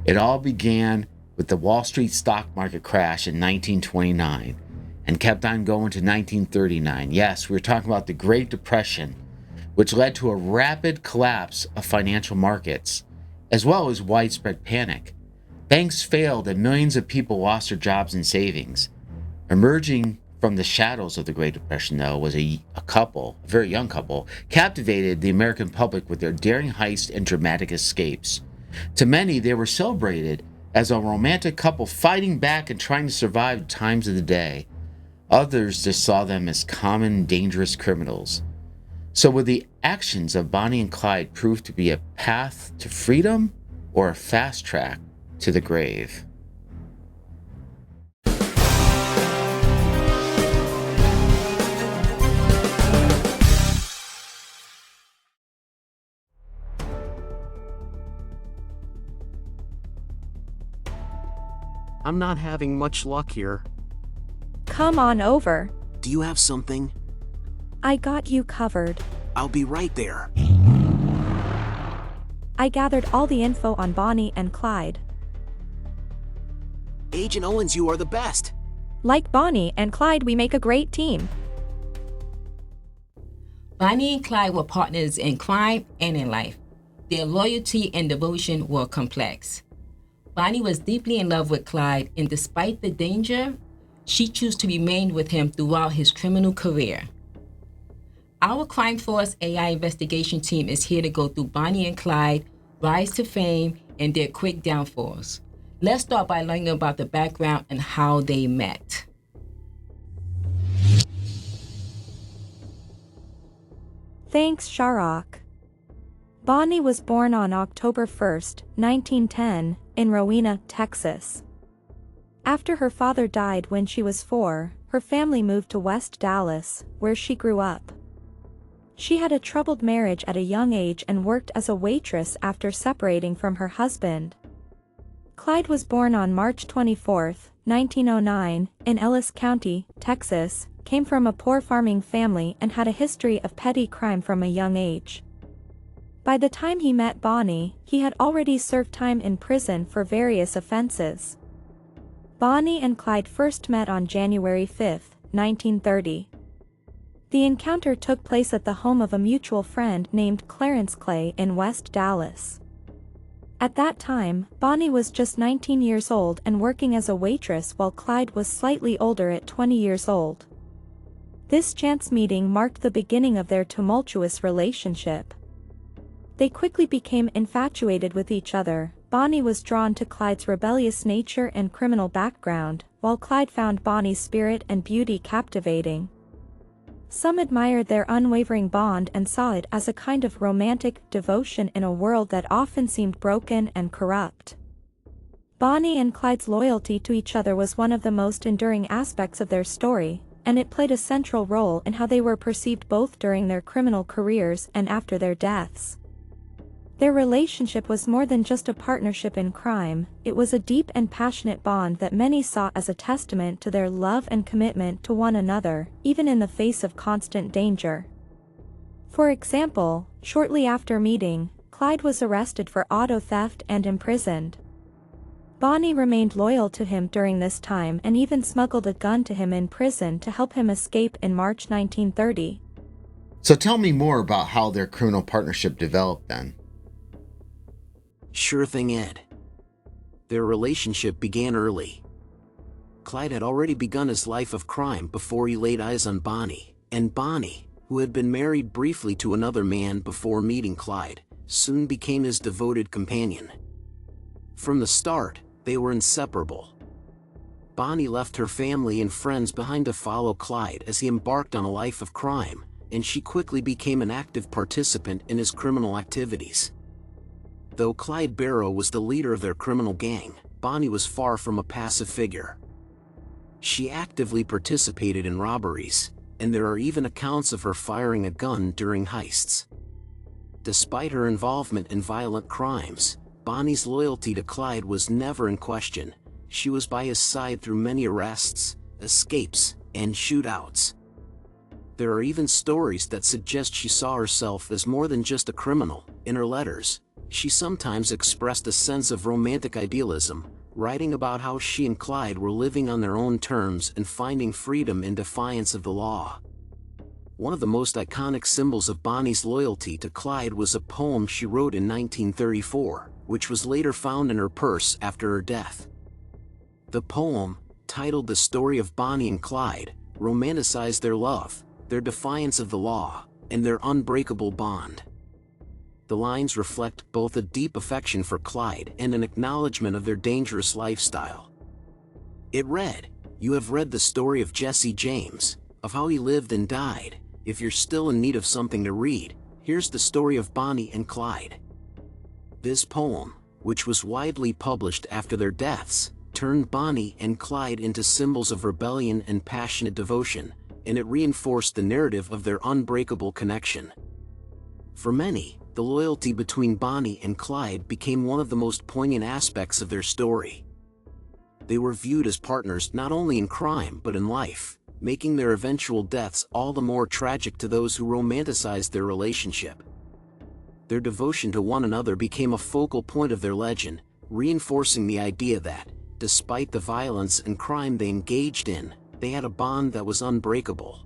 It all began with the Wall Street stock market crash in 1929 and kept on going to 1939. Yes, we're talking about the Great Depression, which led to a rapid collapse of financial markets, as well as widespread panic. Banks failed and millions of people lost their jobs and savings. Emerging from the shadows of the Great Depression, though, was a couple, a very young couple, captivated the American public with their daring heist and dramatic escapes. To many, they were celebrated as a romantic couple fighting back and trying to survive the times of the day. Others just saw them as common, dangerous criminals. So would the actions of Bonnie and Clyde prove to be a path to freedom or a fast track to the grave? I'm not having much luck here. Come on over. Do you have something? I got you covered. I'll be right there. I gathered all the info on Bonnie and Clyde. Agent Owens, you are the best. Like Bonnie and Clyde, we make a great team. Bonnie and Clyde were partners in crime and in life. Their loyalty and devotion were complex. Bonnie was deeply in love with Clyde, and despite the danger, she chose to remain with him throughout his criminal career. Our Crime Force AI investigation team is here to go through Bonnie and Clyde, rise to fame, and their quick downfalls. Let's start by learning about the background and how they met. Thanks, Sharrock. Bonnie was born on October 1st, 1910, in Rowena, Texas. After her father died when she was 4, her family moved to West Dallas, where she grew up. She had a troubled marriage at a young age and worked as a waitress after separating from her husband. Clyde was born on March 24, 1909, in Ellis County, Texas, came from a poor farming family and had a history of petty crime from a young age. By the time he met Bonnie, he had already served time in prison for various offenses. Bonnie and Clyde first met on January 5, 1930. The encounter took place at the home of a mutual friend named Clarence Clay in West Dallas. At that time, Bonnie was just 19 years old and working as a waitress while Clyde was slightly older at 20 years old. This chance meeting marked the beginning of their tumultuous relationship. They quickly became infatuated with each other. Bonnie was drawn to Clyde's rebellious nature and criminal background, while Clyde found Bonnie's spirit and beauty captivating. Some admired their unwavering bond and saw it as a kind of romantic devotion in a world that often seemed broken and corrupt. Bonnie and Clyde's loyalty to each other was one of the most enduring aspects of their story, and it played a central role in how they were perceived both during their criminal careers and after their deaths. Their relationship was more than just a partnership in crime, it was a deep and passionate bond that many saw as a testament to their love and commitment to one another, even in the face of constant danger. For example, shortly after meeting, Clyde was arrested for auto theft and imprisoned. Bonnie remained loyal to him during this time and even smuggled a gun to him in prison to help him escape in March 1930. So tell me more about how their criminal partnership developed then. Sure thing, Ed. Their relationship began early. Clyde had already begun his life of crime before he laid eyes on Bonnie, and Bonnie, who had been married briefly to another man before meeting Clyde, soon became his devoted companion. From the start, they were inseparable. Bonnie left her family and friends behind to follow Clyde as he embarked on a life of crime, and she quickly became an active participant in his criminal activities. Though Clyde Barrow was the leader of their criminal gang, Bonnie was far from a passive figure. She actively participated in robberies, and there are even accounts of her firing a gun during heists. Despite her involvement in violent crimes, Bonnie's loyalty to Clyde was never in question. She was by his side through many arrests, escapes, and shootouts. There are even stories that suggest she saw herself as more than just a criminal. In her letters, she sometimes expressed a sense of romantic idealism, writing about how she and Clyde were living on their own terms and finding freedom in defiance of the law. One of the most iconic symbols of Bonnie's loyalty to Clyde was a poem she wrote in 1934, which was later found in her purse after her death. The poem, titled The Story of Bonnie and Clyde, romanticized their love, their defiance of the law, and their unbreakable bond. The lines reflect both a deep affection for Clyde and an acknowledgement of their dangerous lifestyle. It read, "You have read the story of Jesse James, of how he lived and died. If you're still in need of something to read, here's the story of Bonnie and Clyde." This poem, which was widely published after their deaths, turned Bonnie and Clyde into symbols of rebellion and passionate devotion, and it reinforced the narrative of their unbreakable connection. For many, the loyalty between Bonnie and Clyde became one of the most poignant aspects of their story. They were viewed as partners not only in crime but in life, making their eventual deaths all the more tragic to those who romanticized their relationship. Their devotion to one another became a focal point of their legend, reinforcing the idea that, despite the violence and crime they engaged in, they had a bond that was unbreakable.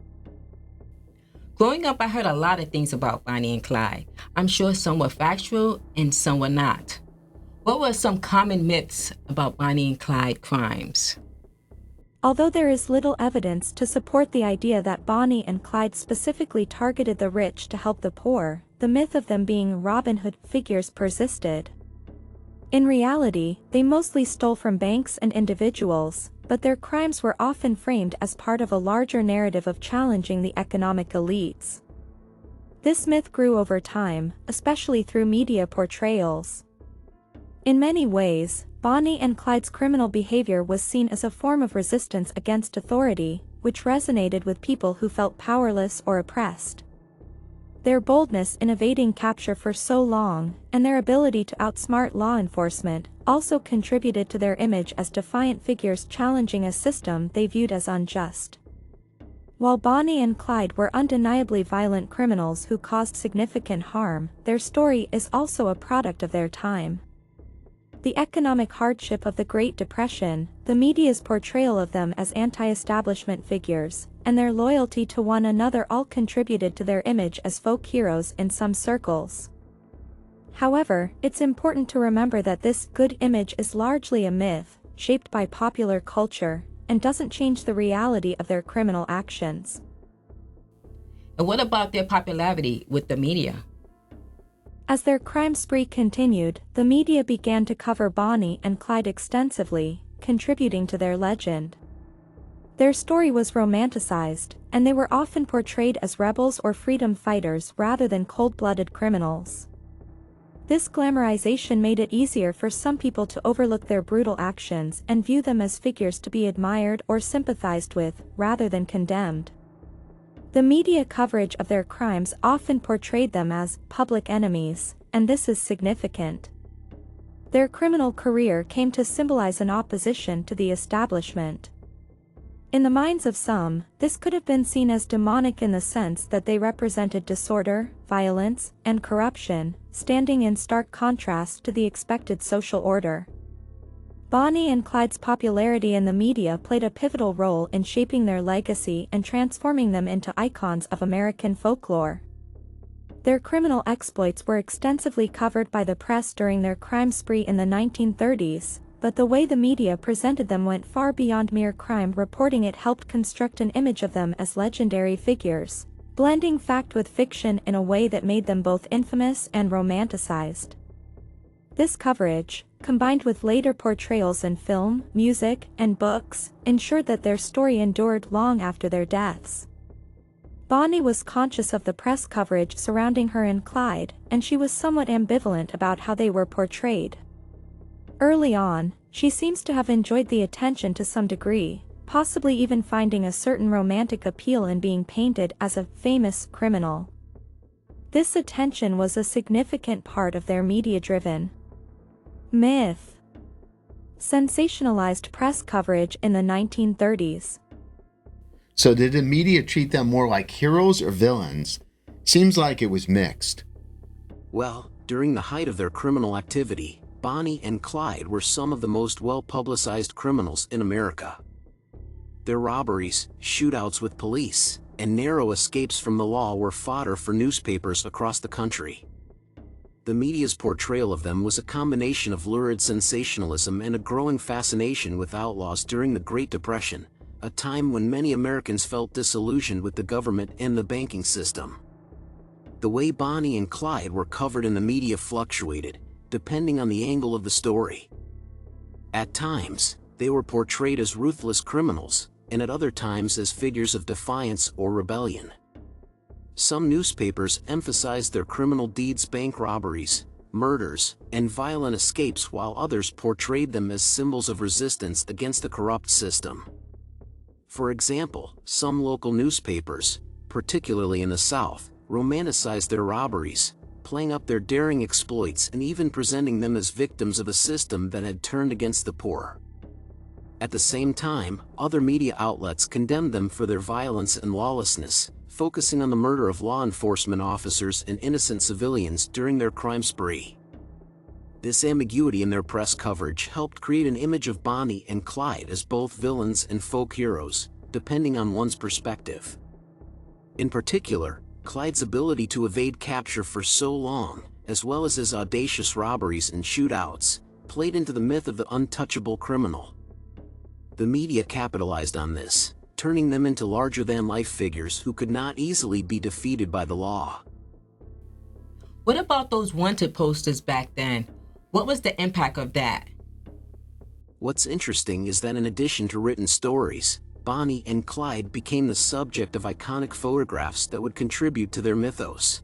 Growing up, I heard a lot of things about Bonnie and Clyde. I'm sure some were factual and some were not. What were some common myths about Bonnie and Clyde crimes? Although there is little evidence to support the idea that Bonnie and Clyde specifically targeted the rich to help the poor, the myth of them being Robin Hood figures persisted. In reality, they mostly stole from banks and individuals, but their crimes were often framed as part of a larger narrative of challenging the economic elites. This myth grew over time, especially through media portrayals. In many ways, Bonnie and Clyde's criminal behavior was seen as a form of resistance against authority, which resonated with people who felt powerless or oppressed. Their boldness in evading capture for so long, and their ability to outsmart law enforcement, also contributed to their image as defiant figures challenging a system they viewed as unjust. While Bonnie and Clyde were undeniably violent criminals who caused significant harm, their story is also a product of their time. The economic hardship of the Great Depression, the media's portrayal of them as anti-establishment figures, and their loyalty to one another all contributed to their image as folk heroes in some circles. However, it's important to remember that this good image is largely a myth, shaped by popular culture, and doesn't change the reality of their criminal actions. And what about their popularity with the media? As their crime spree continued, the media began to cover Bonnie and Clyde extensively, contributing to their legend. Their story was romanticized, and they were often portrayed as rebels or freedom fighters rather than cold-blooded criminals. This glamorization made it easier for some people to overlook their brutal actions and view them as figures to be admired or sympathized with, rather than condemned. The media coverage of their crimes often portrayed them as public enemies, and this is significant. Their criminal career came to symbolize an opposition to the establishment. In the minds of some, this could have been seen as demonic in the sense that they represented disorder, violence, and corruption, standing in stark contrast to the expected social order. Bonnie and Clyde's popularity in the media played a pivotal role in shaping their legacy and transforming them into icons of American folklore. Their criminal exploits were extensively covered by the press during their crime spree in the 1930s, but the way the media presented them went far beyond mere crime reporting. It helped construct an image of them as legendary figures, blending fact with fiction in a way that made them both infamous and romanticized. This coverage, combined with later portrayals in film, music, and books, ensured that their story endured long after their deaths. Bonnie was conscious of the press coverage surrounding her and Clyde, and she was somewhat ambivalent about how they were portrayed. Early on, she seems to have enjoyed the attention to some degree, possibly even finding a certain romantic appeal in being painted as a famous criminal. This attention was a significant part of their media-driven myth. Sensationalized press coverage in the 1930s. So did the media treat them more like heroes or villains? Seems like it was mixed. Well, During the height of their criminal activity, Bonnie and Clyde were some of the most well-publicized criminals in America. Their robberies, shootouts with police, and narrow escapes from the law were fodder for newspapers across the country. The media's portrayal of them was a combination of lurid sensationalism and a growing fascination with outlaws during the Great Depression, a time when many Americans felt disillusioned with the government and the banking system. The way Bonnie and Clyde were covered in the media fluctuated, depending on the angle of the story. At times, they were portrayed as ruthless criminals, and at other times as figures of defiance or rebellion. Some newspapers emphasized their criminal deeds, bank robberies, murders, and violent escapes, while others portrayed them as symbols of resistance against the corrupt system. For example, some local newspapers, particularly in the South, romanticized their robberies, playing up their daring exploits and even presenting them as victims of a system that had turned against the poor. At the same time, other media outlets condemned them for their violence and lawlessness, focusing on the murder of law enforcement officers and innocent civilians during their crime spree. This ambiguity in their press coverage helped create an image of Bonnie and Clyde as both villains and folk heroes, depending on one's perspective. In particular, Clyde's ability to evade capture for so long, as well as his audacious robberies and shootouts, played into the myth of the untouchable criminal. The media capitalized on this, turning them into larger-than-life figures who could not easily be defeated by the law. What about those wanted posters back then? What was the impact of that? What's interesting is that in addition to written stories, Bonnie and Clyde became the subject of iconic photographs that would contribute to their mythos.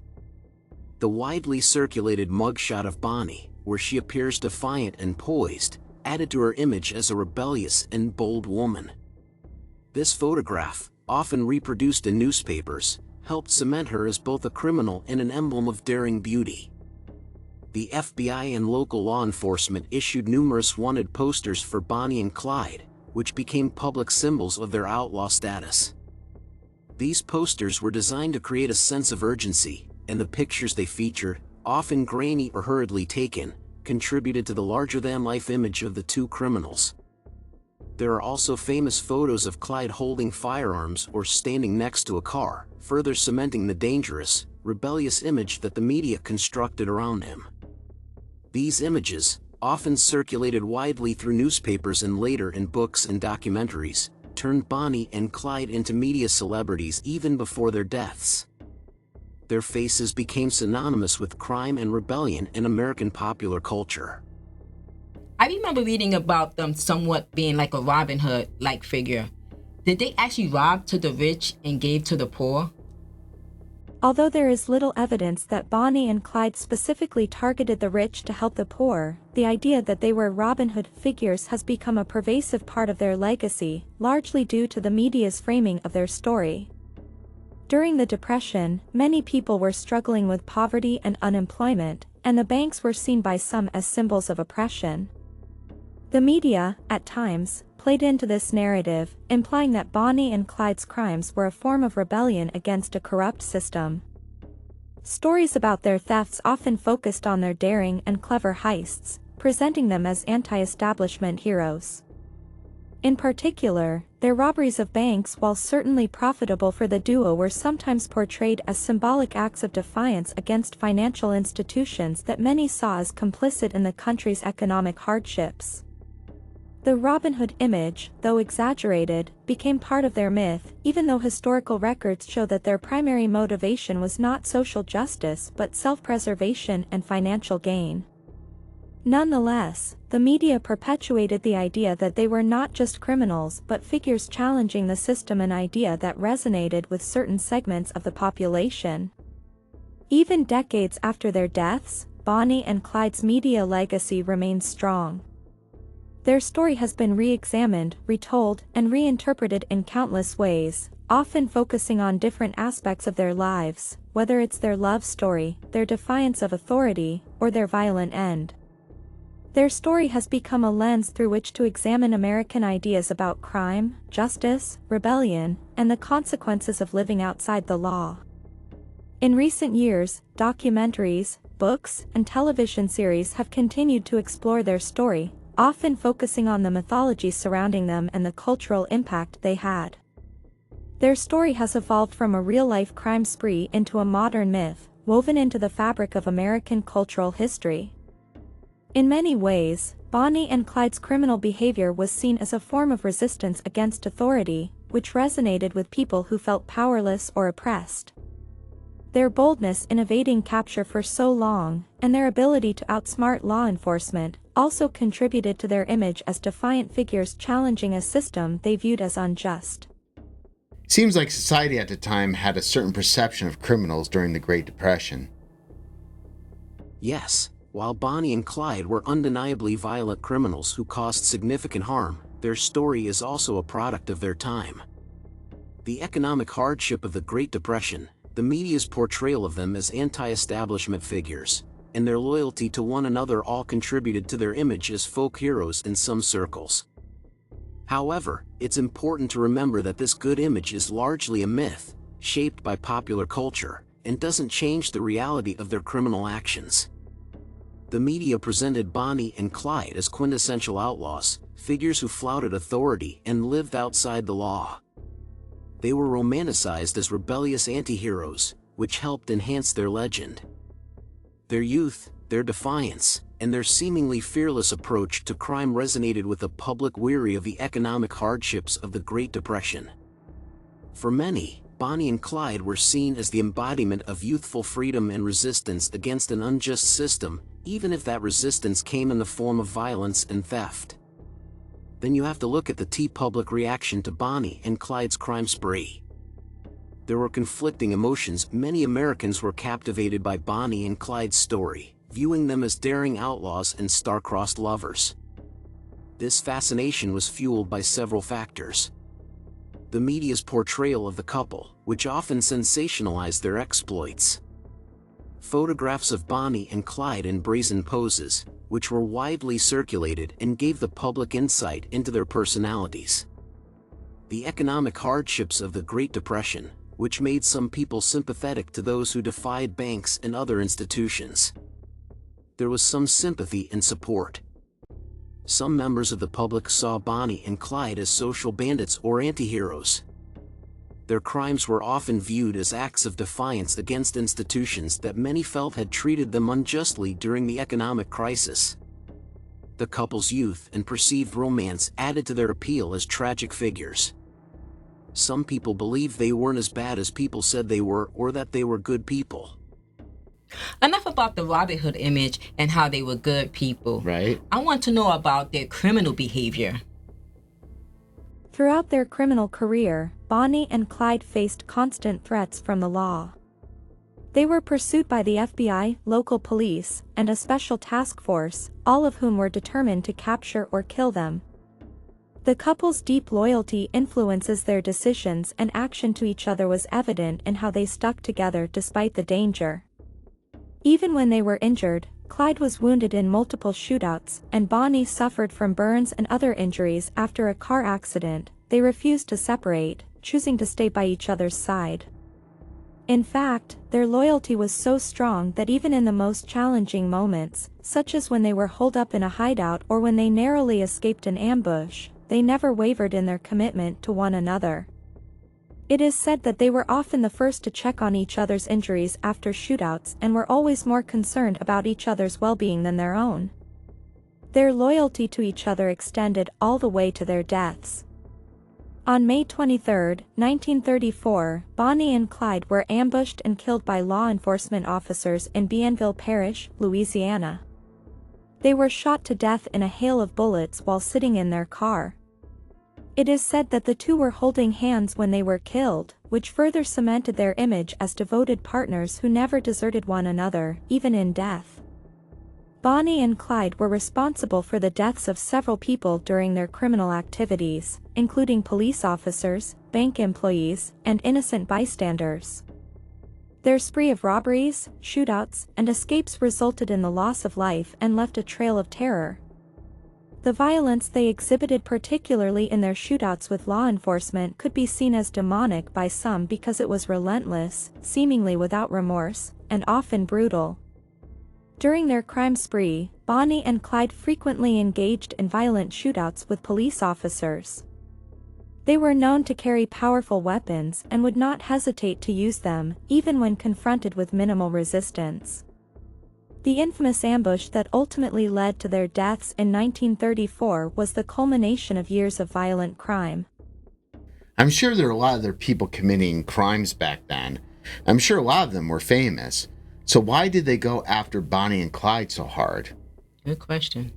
The widely circulated mugshot of Bonnie, where she appears defiant and poised, added to her image as a rebellious and bold woman. This photograph, often reproduced in newspapers, helped cement her as both a criminal and an emblem of daring beauty. The FBI and local law enforcement issued numerous wanted posters for Bonnie and Clyde, which became public symbols of their outlaw status. These posters were designed to create a sense of urgency, and the pictures they featured, often grainy or hurriedly taken, contributed to the larger-than-life image of the two criminals. There are also famous photos of Clyde holding firearms or standing next to a car, further cementing the dangerous, rebellious image that the media constructed around him. These images, often circulated widely through newspapers and later in books and documentaries, turned Bonnie and Clyde into media celebrities even before their deaths. Their faces became synonymous with crime and rebellion in American popular culture. I remember reading about them somewhat being like a Robin Hood-like figure. Did they actually rob to the rich and gave to the poor? Although there is little evidence that Bonnie and Clyde specifically targeted the rich to help the poor, the idea that they were Robin Hood figures has become a pervasive part of their legacy, largely due to the media's framing of their story. During the Depression, many people were struggling with poverty and unemployment, and the banks were seen by some as symbols of oppression. The media, at times, played into this narrative, implying that Bonnie and Clyde's crimes were a form of rebellion against a corrupt system. Stories about their thefts often focused on their daring and clever heists, presenting them as anti-establishment heroes. In particular, their robberies of banks, while certainly profitable for the duo, were sometimes portrayed as symbolic acts of defiance against financial institutions that many saw as complicit in the country's economic hardships. The Robin Hood image, though exaggerated, became part of their myth, even though historical records show that their primary motivation was not social justice but self-preservation and financial gain. Nonetheless, the media perpetuated the idea that they were not just criminals but figures challenging the system, an idea that resonated with certain segments of the population. Even decades after their deaths, Bonnie and Clyde's media legacy remains strong. Their story has been re-examined, retold, and reinterpreted in countless ways, often focusing on different aspects of their lives, whether it's their love story, their defiance of authority, or their violent end. Their story has become a lens through which to examine American ideas about crime, justice, rebellion, and the consequences of living outside the law. In recent years, documentaries, books, and television series have continued to explore their story, often focusing on the mythology surrounding them and the cultural impact they had. Their story has evolved from a real-life crime spree into a modern myth, woven into the fabric of American cultural history. In many ways, Bonnie and Clyde's criminal behavior was seen as a form of resistance against authority, which resonated with people who felt powerless or oppressed. Their boldness in evading capture for so long, and their ability to outsmart law enforcement, also contributed to their image as defiant figures challenging a system they viewed as unjust. Seems like society at the time had a certain perception of criminals during the Great Depression. Yes, while Bonnie and Clyde were undeniably violent criminals who caused significant harm, their story is also a product of their time. The economic hardship of the Great Depression, the media's portrayal of them as anti-establishment figures, and their loyalty to one another all contributed to their image as folk heroes in some circles. However, it's important to remember that this good image is largely a myth, shaped by popular culture, and doesn't change the reality of their criminal actions. The media presented Bonnie and Clyde as quintessential outlaws, figures who flouted authority and lived outside the law. They were romanticized as rebellious anti-heroes, which helped enhance their legend. Their youth, their defiance, and their seemingly fearless approach to crime resonated with a public weary of the economic hardships of the Great Depression. For many, Bonnie and Clyde were seen as the embodiment of youthful freedom and resistance against an unjust system, even if that resistance came in the form of violence and theft. Then you have to look at the public reaction to Bonnie and Clyde's crime spree. There were conflicting emotions. Many Americans were captivated by Bonnie and Clyde's story, viewing them as daring outlaws and star-crossed lovers. This fascination was fueled by several factors. The media's portrayal of the couple, which often sensationalized their exploits. Photographs of Bonnie and Clyde in brazen poses, which were widely circulated and gave the public insight into their personalities. The economic hardships of the Great Depression, which made some people sympathetic to those who defied banks and other institutions. There was some sympathy and support. Some members of the public saw Bonnie and Clyde as social bandits or anti-heroes. Their crimes were often viewed as acts of defiance against institutions that many felt had treated them unjustly during the economic crisis. The couple's youth and perceived romance added to their appeal as tragic figures. Some people believed they weren't as bad as people said they were, or that they were good people. Enough about the Robin Hood image and how they were good people. Right. I want to know about their criminal behavior. Throughout their criminal career, Bonnie and Clyde faced constant threats from the law. They were pursued by the FBI, local police, and a special task force, all of whom were determined to capture or kill them. The couple's deep loyalty influences their decisions, and action to each other was evident in how they stuck together despite the danger. Even when they were injured, Clyde was wounded in multiple shootouts, and Bonnie suffered from burns and other injuries after a car accident. They refused to separate, choosing to stay by each other's side. In fact, their loyalty was so strong that even in the most challenging moments, such as when they were holed up in a hideout or when they narrowly escaped an ambush, they never wavered in their commitment to one another. It is said that they were often the first to check on each other's injuries after shootouts and were always more concerned about each other's well-being than their own. Their loyalty to each other extended all the way to their deaths. On May 23, 1934, Bonnie and Clyde were ambushed and killed by law enforcement officers in Bienville Parish, Louisiana. They were shot to death in a hail of bullets while sitting in their car. It is said that the two were holding hands when they were killed, which further cemented their image as devoted partners who never deserted one another, even in death. Bonnie and Clyde were responsible for the deaths of several people during their criminal activities, including police officers, bank employees, and innocent bystanders. Their spree of robberies, shootouts, and escapes resulted in the loss of life and left a trail of terror. The violence they exhibited, particularly in their shootouts with law enforcement, could be seen as demonic by some because it was relentless, seemingly without remorse, and often brutal. During their crime spree, Bonnie and Clyde frequently engaged in violent shootouts with police officers. They were known to carry powerful weapons and would not hesitate to use them, even when confronted with minimal resistance. The infamous ambush that ultimately led to their deaths in 1934 was the culmination of years of violent crime. I'm sure there were a lot of other people committing crimes back then. I'm sure a lot of them were famous. So why did they go after Bonnie and Clyde so hard? Good question.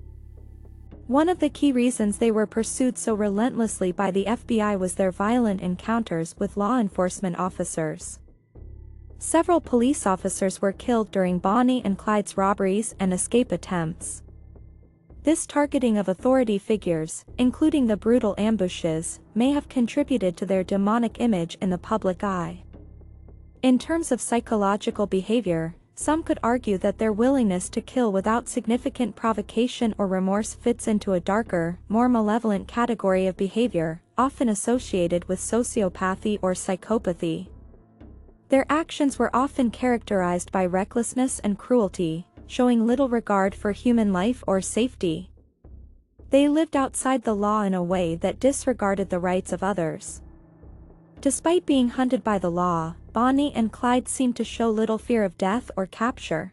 One of the key reasons they were pursued so relentlessly by the FBI was their violent encounters with law enforcement officers. Several police officers were killed during Bonnie and Clyde's robberies and escape attempts. This targeting of authority figures, including the brutal ambushes, may have contributed to their demonic image in the public eye. In terms of psychological behavior, some could argue that their willingness to kill without significant provocation or remorse fits into a darker, more malevolent category of behavior, often associated with sociopathy or psychopathy. Their actions were often characterized by recklessness and cruelty, showing little regard for human life or safety. They lived outside the law in a way that disregarded the rights of others. Despite being hunted by the law, Bonnie and Clyde seemed to show little fear of death or capture.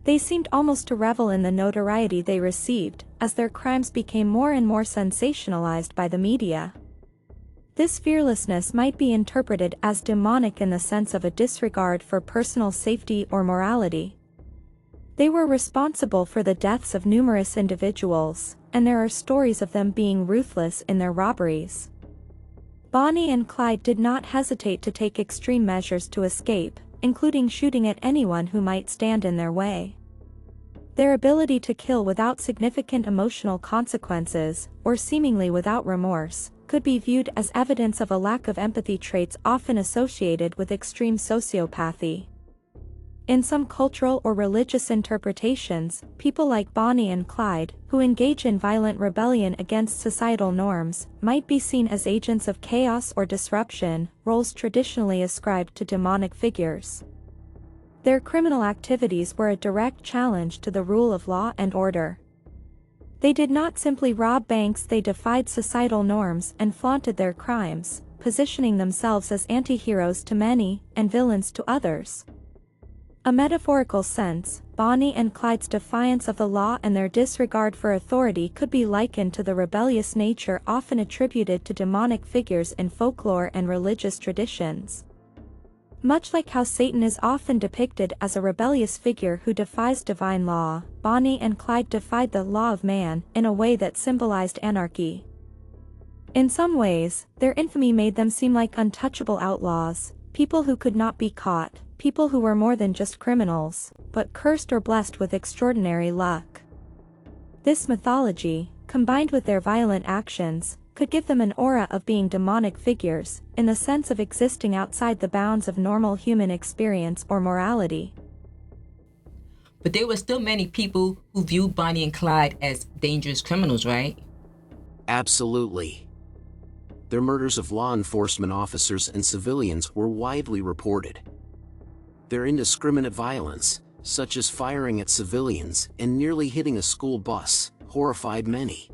They seemed almost to revel in the notoriety they received, as their crimes became more and more sensationalized by the media. This fearlessness might be interpreted as demonic in the sense of a disregard for personal safety or morality. They were responsible for the deaths of numerous individuals, and there are stories of them being ruthless in their robberies. Bonnie and Clyde did not hesitate to take extreme measures to escape, including shooting at anyone who might stand in their way. Their ability to kill without significant emotional consequences, or seemingly without remorse, could be viewed as evidence of a lack of empathy, traits often associated with extreme sociopathy. In some cultural or religious interpretations, people like Bonnie and Clyde, who engage in violent rebellion against societal norms, might be seen as agents of chaos or disruption, roles traditionally ascribed to demonic figures. Their criminal activities were a direct challenge to the rule of law and order. They did not simply rob banks, they defied societal norms and flaunted their crimes, positioning themselves as anti-heroes to many and villains to others. A metaphorical sense, Bonnie and Clyde's defiance of the law and their disregard for authority could be likened to the rebellious nature often attributed to demonic figures in folklore and religious traditions. Much like how Satan is often depicted as a rebellious figure who defies divine law, Bonnie and Clyde defied the law of man in a way that symbolized anarchy. In some ways, their infamy made them seem like untouchable outlaws, people who could not be caught, people who were more than just criminals, but cursed or blessed with extraordinary luck. This mythology, combined with their violent actions, could give them an aura of being demonic figures, in the sense of existing outside the bounds of normal human experience or morality. But there were still many people who viewed Bonnie and Clyde as dangerous criminals, right? Absolutely. Their murders of law enforcement officers and civilians were widely reported. Their indiscriminate violence, such as firing at civilians and nearly hitting a school bus, horrified many.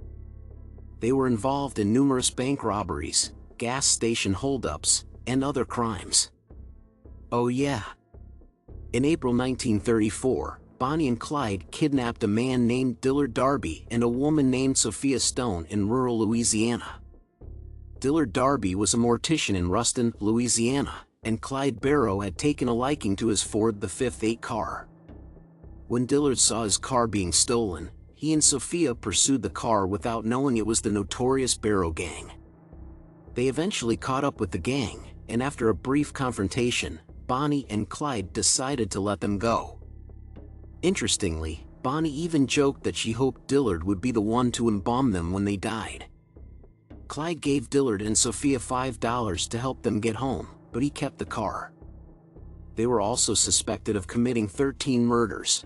They were involved in numerous bank robberies, gas station holdups, and other crimes. Oh yeah. In April 1934, Bonnie and Clyde kidnapped a man named Dillard Darby and a woman named Sophia Stone in rural Louisiana. Dillard Darby was a mortician in Ruston, Louisiana, and Clyde Barrow had taken a liking to his Ford the 5th car. When Dillard saw his car being stolen, he and Sophia pursued the car without knowing it was the notorious Barrow gang. They eventually caught up with the gang, and after a brief confrontation, Bonnie and Clyde decided to let them go. Interestingly, Bonnie even joked that she hoped Dillard would be the one to embalm them when they died. Clyde gave Dillard and Sophia $5 to help them get home, but he kept the car. They were also suspected of committing 13 murders.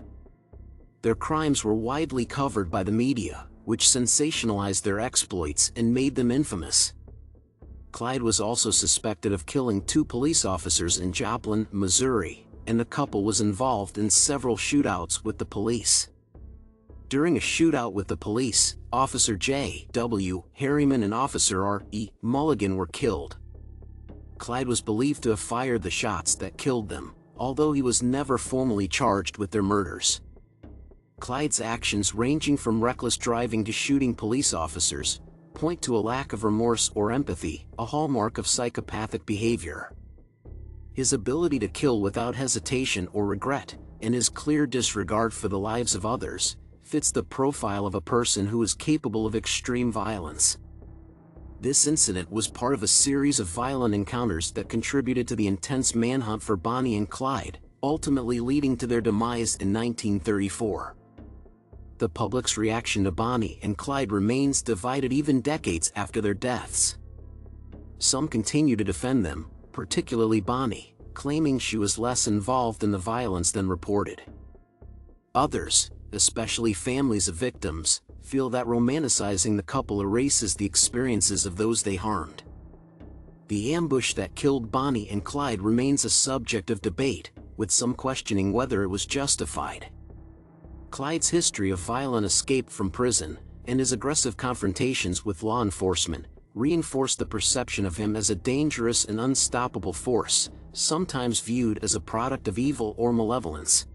Their crimes were widely covered by the media, which sensationalized their exploits and made them infamous. Clyde was also suspected of killing 2 police officers in Joplin, Missouri, and the couple was involved in several shootouts with the police. During a shootout with the police, Officer J.W. Harriman and Officer R.E. Mulligan were killed. Clyde was believed to have fired the shots that killed them, although he was never formally charged with their murders. Clyde's actions, ranging from reckless driving to shooting police officers, point to a lack of remorse or empathy, a hallmark of psychopathic behavior. His ability to kill without hesitation or regret, and his clear disregard for the lives of others, fits the profile of a person who is capable of extreme violence. This incident was part of a series of violent encounters that contributed to the intense manhunt for Bonnie and Clyde, ultimately leading to their demise in 1934. The public's reaction to Bonnie and Clyde remains divided even decades after their deaths. Some continue to defend them, particularly Bonnie, claiming she was less involved in the violence than reported. Others, especially families of victims, feel that romanticizing the couple erases the experiences of those they harmed. The ambush that killed Bonnie and Clyde remains a subject of debate, with some questioning whether it was justified. Clyde's history of violent escape from prison, and his aggressive confrontations with law enforcement, reinforced the perception of him as a dangerous and unstoppable force, sometimes viewed as a product of evil or malevolence.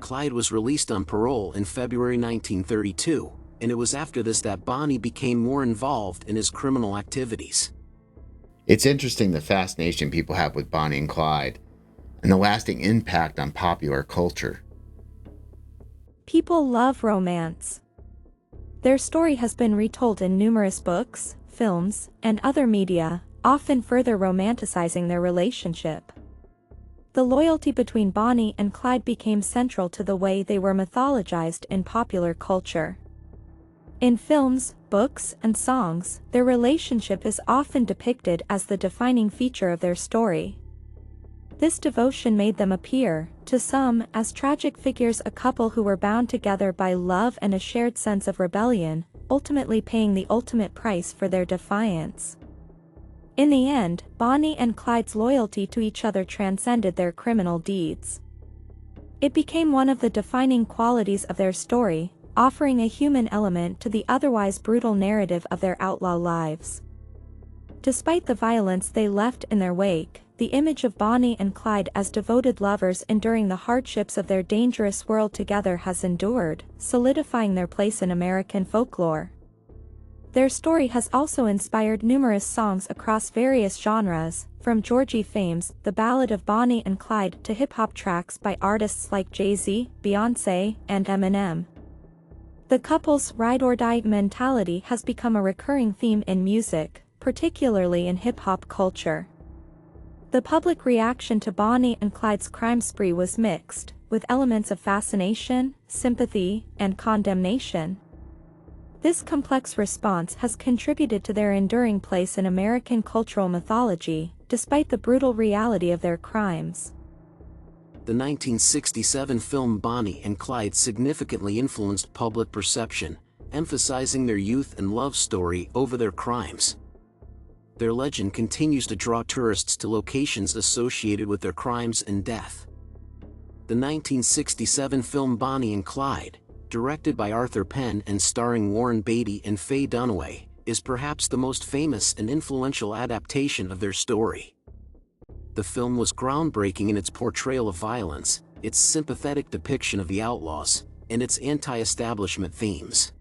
Clyde was released on parole in February 1932, and it was after this that Bonnie became more involved in his criminal activities. It's interesting the fascination people have with Bonnie and Clyde and the lasting impact on popular culture. People love romance. Their story has been retold in numerous books, films, and other media, often further romanticizing their relationship. The loyalty between Bonnie and Clyde became central to the way they were mythologized in popular culture. In films, books, and songs, their relationship is often depicted as the defining feature of their story. This devotion made them appear, to some, as tragic figures, a couple who were bound together by love and a shared sense of rebellion, ultimately paying the ultimate price for their defiance. In the end, Bonnie and Clyde's loyalty to each other transcended their criminal deeds. It became one of the defining qualities of their story, offering a human element to the otherwise brutal narrative of their outlaw lives. Despite the violence they left in their wake, the image of Bonnie and Clyde as devoted lovers enduring the hardships of their dangerous world together has endured, solidifying their place in American folklore. Their story has also inspired numerous songs across various genres, from Georgie Fame's The Ballad of Bonnie and Clyde to hip-hop tracks by artists like Jay-Z, Beyoncé, and Eminem. The couple's ride-or-die mentality has become a recurring theme in music, particularly in hip-hop culture. The public reaction to Bonnie and Clyde's crime spree was mixed, with elements of fascination, sympathy, and condemnation. This complex response has contributed to their enduring place in American cultural mythology, despite the brutal reality of their crimes. The 1967 film Bonnie and Clyde significantly influenced public perception, emphasizing their youth and love story over their crimes. Their legend continues to draw tourists to locations associated with their crimes and death. The 1967 film Bonnie and Clyde, directed by Arthur Penn and starring Warren Beatty and Faye Dunaway, is perhaps the most famous and influential adaptation of their story. The film was groundbreaking in its portrayal of violence, its sympathetic depiction of the outlaws, and its anti-establishment themes.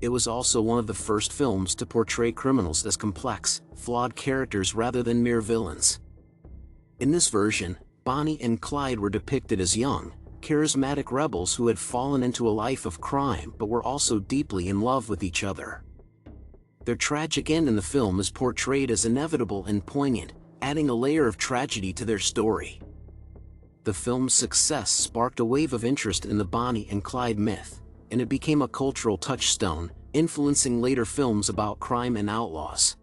It was also one of the first films to portray criminals as complex, flawed characters rather than mere villains. In this version, Bonnie and Clyde were depicted as young, charismatic rebels who had fallen into a life of crime but were also deeply in love with each other. Their tragic end in the film is portrayed as inevitable and poignant, adding a layer of tragedy to their story. The film's success sparked a wave of interest in the Bonnie and Clyde myth, and it became a cultural touchstone, influencing later films about crime and outlaws.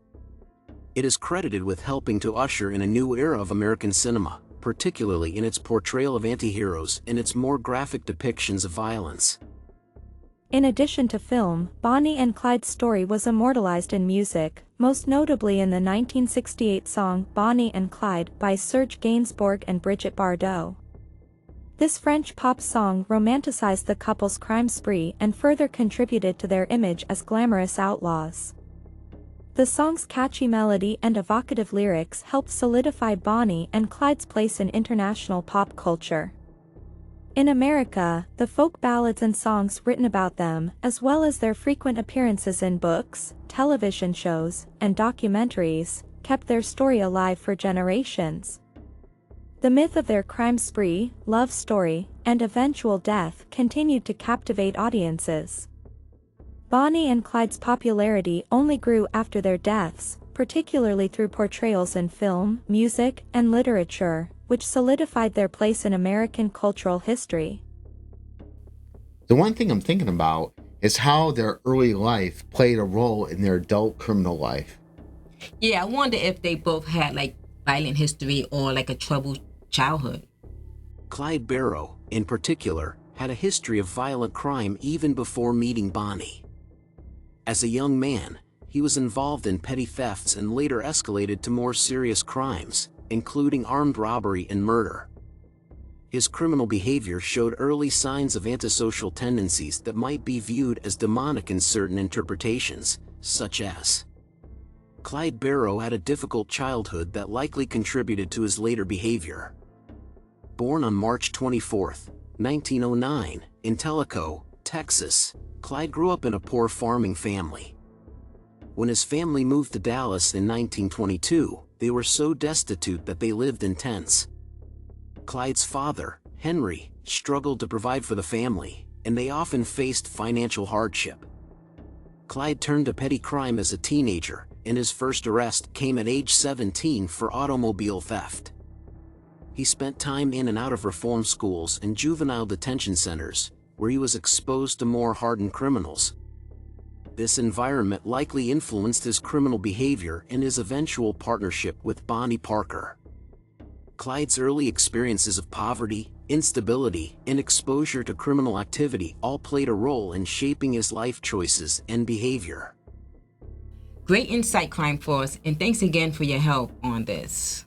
It is credited with helping to usher in a new era of American cinema, particularly in its portrayal of anti-heroes and its more graphic depictions of violence. In addition to film, Bonnie and Clyde's story was immortalized in music, most notably in the 1968 song Bonnie and Clyde by Serge Gainsbourg and Brigitte Bardot. This French pop song romanticized the couple's crime spree and further contributed to their image as glamorous outlaws. The song's catchy melody and evocative lyrics helped solidify Bonnie and Clyde's place in international pop culture. In America, the folk ballads and songs written about them, as well as their frequent appearances in books, television shows, and documentaries, kept their story alive for generations. The myth of their crime spree, love story, and eventual death continued to captivate audiences. Bonnie and Clyde's popularity only grew after their deaths, particularly through portrayals in film, music, and literature, which solidified their place in American cultural history. The one thing I'm thinking about is how their early life played a role in their adult criminal life. Yeah, I wonder if they both had like violent history or like a troubled childhood. Clyde Barrow, in particular, had a history of violent crime even before meeting Bonnie. As a young man, he was involved in petty thefts and later escalated to more serious crimes, including armed robbery and murder. His criminal behavior showed early signs of antisocial tendencies that might be viewed as demonic in certain interpretations, such as Clyde Barrow had a difficult childhood that likely contributed to his later behavior. Born on March 24, 1909, in Tellico, Texas, Clyde grew up in a poor farming family. When his family moved to Dallas in 1922, they were so destitute that they lived in tents. Clyde's father, Henry, struggled to provide for the family, and they often faced financial hardship. Clyde turned to petty crime as a teenager, and his first arrest came at age 17 for automobile theft. He spent time in and out of reform schools and juvenile detention centers, where he was exposed to more hardened criminals. This environment likely influenced his criminal behavior and his eventual partnership with Bonnie Parker. Clyde's early experiences of poverty, instability, and exposure to criminal activity all played a role in shaping his life choices and behavior. Great insight, Crime Force, and thanks again for your help on this.